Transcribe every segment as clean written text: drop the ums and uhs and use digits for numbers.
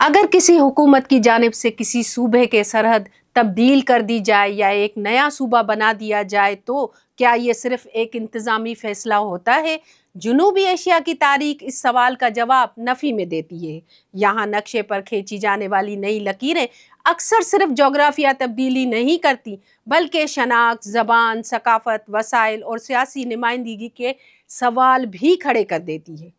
अगर किसी हुकूमत की जानिब से किसी सूबे के सरहद तब्दील कर दी जाए या एक नया सूबा बना दिया जाए तो क्या ये सिर्फ एक इंतज़ामी फ़ैसला होता है? जनूबी एशिया की तारीख इस सवाल का जवाब नफ़ी में देती है। यहाँ नक्शे पर खींची जाने वाली नई लकीरें अक्सर सिर्फ जोग्राफिया तब्दीली नहीं करती, बल्कि शनाख्त, ज़बान, सकाफ़त, वसाइल और सियासी नुमाइंदगी के सवाल भी खड़े कर देती है।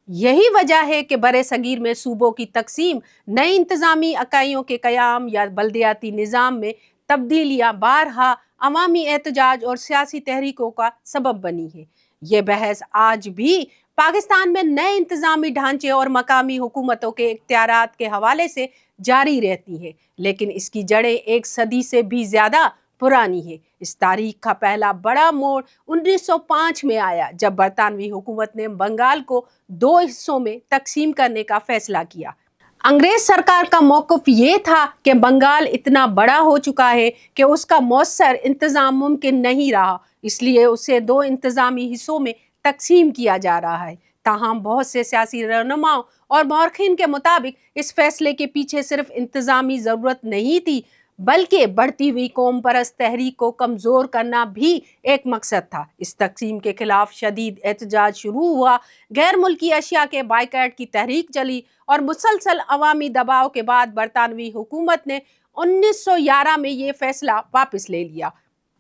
यही वजह है कि बरे सगीर में सूबों की तकसीम, नई इंतज़ामी इकाइयों के क़याम या बल्दियाती निज़ाम में तब्दीलियाँ बारहा अवामी एहतजाज और सियासी तहरीकों का सबब बनी है। ये बहस आज भी पाकिस्तान में नए इंतज़ामी ढांचे और मकामी हुकूमतों के इख्तियारात के हवाले से जारी रहती है, लेकिन इसकी जड़ें एक सदी से भी ज़्यादा पुरानी है। इस तारीख का पहला बड़ा मोड़ 1905 में आया, जब बरतानवी हुकूमत ने बंगाल को दो हिस्सों में तकसीम करने का फैसला किया। अंग्रेज सरकार का मौक़िफ़ ये था कि बंगाल इतना बड़ा हो चुका है कि उसका मौसर इंतज़ाम मुमकिन नहीं रहा, इसलिए उसे दो इंतज़ामी हिस्सों में तकसीम किया जा रहा है। ताहम बहुत से सियासी रहनुमाओं और मौरखीन के मुताबिक इस फैसले के पीछे सिर्फ इंतज़ामी ज़रूरत नहीं थी, बल्कि बढ़ती हुई कौम परस्त तहरीक को कमज़ोर करना भी एक मकसद था। इस तकसीम के खिलाफ शदीद एहतजाज शुरू हुआ, गैर मुल्की अशिया के बाइकाट की तहरीक चली और मुसलसल अवामी दबाव के बाद बरतानवी हुकूमत ने 1911 में ये फैसला वापस ले लिया।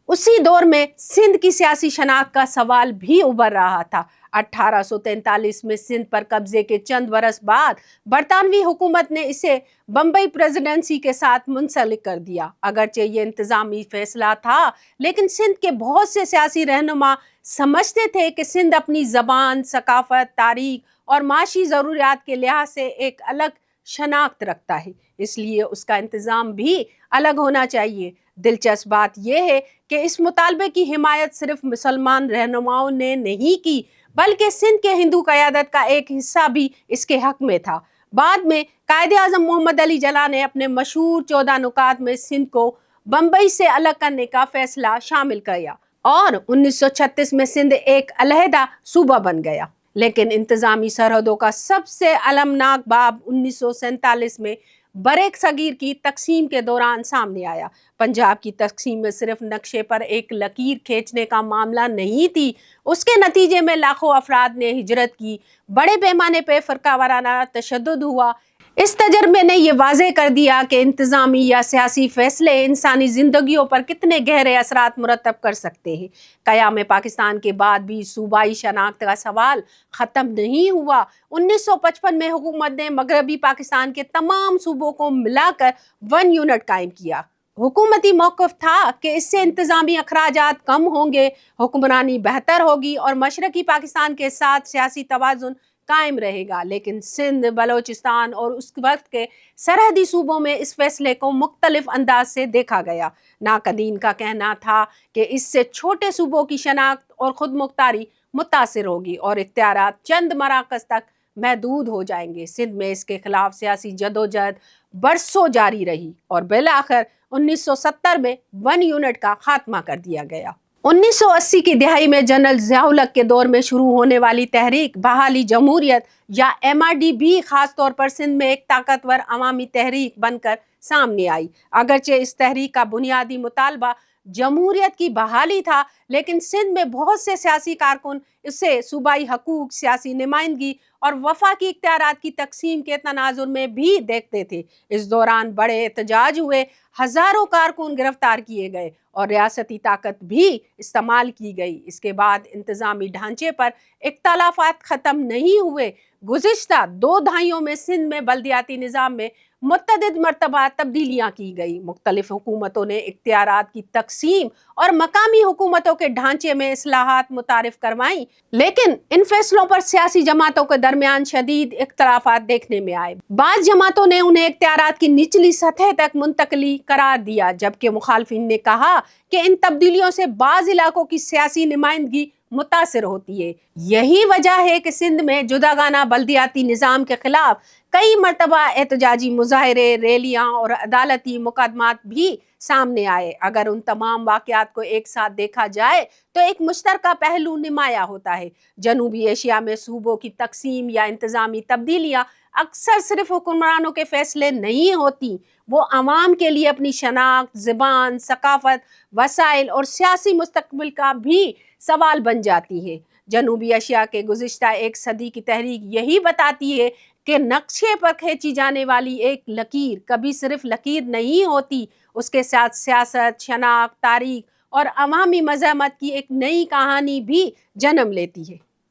उसी दौर में सिंध की सियासी शनाख्त का सवाल भी उभर रहा था। 1843 में सिंध पर कब्जे के चंद बरस बाद बरतानवी हुकूमत ने इसे बम्बई प्रेसिडेंसी के साथ मुंसलिक कर दिया। अगरचे ये इंतज़ामी फैसला था, लेकिन सिंध के बहुत से सियासी रहनुमा समझते थे कि सिंध अपनी ज़बान, सकाफ़त, तारीख और माशी ज़रूरियात के लिहाज से एक अलग शनाख्त रखता है, इसलिए उसका इंतज़ाम भी अलग होना चाहिए। दिलचस्प बात यह है कि इस मुतालबे की हिमायत सिर्फ मुसलमान रहनुमाओं ने नहीं की, बल्कि सिंध के हिंदू क़यादत का एक हिस्सा भी इसके हक में था। बाद में कायदे आज़म मोहम्मद अली जिन्ना ने अपने मशहूर 14 नुकात में सिंध को बम्बई से अलग करने का फैसला शामिल किया और 1936 में सिंध एक अलहदा सूबा बन गया। लेकिन इंतज़ामी सरहदों का सबसे अलमनाक बाब 1947 में बरे सगीर की तकसीम के दौरान सामने आया। पंजाब की तकसीम में सिर्फ नक्शे पर एक लकीर खींचने का मामला नहीं थी, उसके नतीजे में लाखों अफराद ने हिजरत की, बड़े पैमाने पर फ़िरका वाराना तशद्दुद हुआ। इस तजर्बे ने यह वाज़ेह कर दिया कि इंतज़ामी या सियासी फ़ैसले इंसानी ज़िंदगियों पर कितने गहरे असरात मुरतब कर सकते हैं। क़याम पाकिस्तान के बाद भी सूबाई शनाख्त का सवाल ख़त्म नहीं हुआ। 1955 में हुकूमत ने मगरबी पाकिस्तान के तमाम सूबों को मिलाकर 1 यूनिट कायम किया। हुकूमती मौक़िफ़ था कि इससे इंतज़ामी अखराजात कम होंगे, हुक्मरानी बेहतर होगी और मशरक़ी पाकिस्तान के साथ सियासी तवाज़ुन कायम रहेगा। लेकिन सिंध, बलोचिस्तान और उस वक्त के सरहदी सूबों में इस फैसले को मुख्तलिफ अंदाज से देखा गया। नाकदीन का कहना था कि इससे छोटे सूबों की शनाख्त और खुद मुख्तारी मुतासिर होगी और इख्तियारात चंद मराकज़ तक महदूद हो जाएंगे। सिंध में इसके खिलाफ सियासी जदोजहद बरसों जारी रही और बिलाखिर 1970 में 1 यूनिट का खात्मा कर दिया गया। 1980 की दिहाई में जनरल ज़िया-उल हक के दौर में शुरू होने वाली तहरीक बहाली जमहूरियत या MRD भी ख़ास तौर पर सिंध में एक ताकतवर अवामी तहरीक बनकर सामने आई। अगरचे इस तहरीक का बुनियादी मुतालबा जमहूरियत की बहाली था, लेकिन सिंध में बहुत से सियासी कारकुन इसे सूबाई हकूक़, सियासी नुमाइंदगी और वफाकी इख्तियारात की तकसीम के तनाजुर में भी देखते थे। इस दौरान बड़े एहतजाज हुए, हज़ारों कारकुन गिरफ्तार किए गए और रियासती ताकत भी इस्तेमाल की गई। इसके बाद इंतज़ामी ढांचे पर इख्तलाफात ख़त्म नहीं हुए। गुज़िश्ता 2 दहाइयों में सिंध में बल्दियाती निज़ाम में मुतअद्दिद मरतबा तब्दीलियाँ की गई। मुख्तलिफ हुकूमतों ने इख्तियारात की तकसीम और मकामी हुकूमतों के ढांचे में इस्लाहात मुतारिफ करवाईं, लेकिन इन फैसलों पर सियासी जमातों के दरमियान शदीद इख्तलाफात देखने में आए। बाज़ जमातों ने उन्हें इख्तियारात की निचली सतह तक मुंतकली करार दिया, जबकि मुखालफिन ने कहा कि इन तब्दीलियों से बाज़ इलाकों की सियासी नुमाइंदगी मुतासिर होती है। यही वजह है कि सिंध में जुदागाना बल्दियाती निज़ाम के खिलाफ कई मरतबा एहतजाजी मुजाहरे, रैलियाँ और अदालती मुकदमात भी सामने आए। अगर उन तमाम वाक़यात को एक साथ देखा जाए तो एक मुश्तरका पहलू नुमाया होता है। जनूबी एशिया में सूबों की तकसीम या इंतज़ामी तब्दीलियाँ اکثر صرف حکمرانوں کے فیصلے نہیں ہوتی، وہ عوام کے لیے اپنی شناخت، زبان، ثقافت، وسائل اور سیاسی مستقبل کا بھی سوال بن جاتی ہے۔ جنوبی ایشیا کے گزشتہ ایک صدی کی تحریک یہی بتاتی ہے کہ نقشے پر کھینچی جانے والی ایک لکیر کبھی صرف لکیر نہیں ہوتی، اس کے ساتھ سیاست، شناخت، تاریخ اور عوامی مزاحمت کی ایک نئی کہانی بھی جنم لیتی ہے۔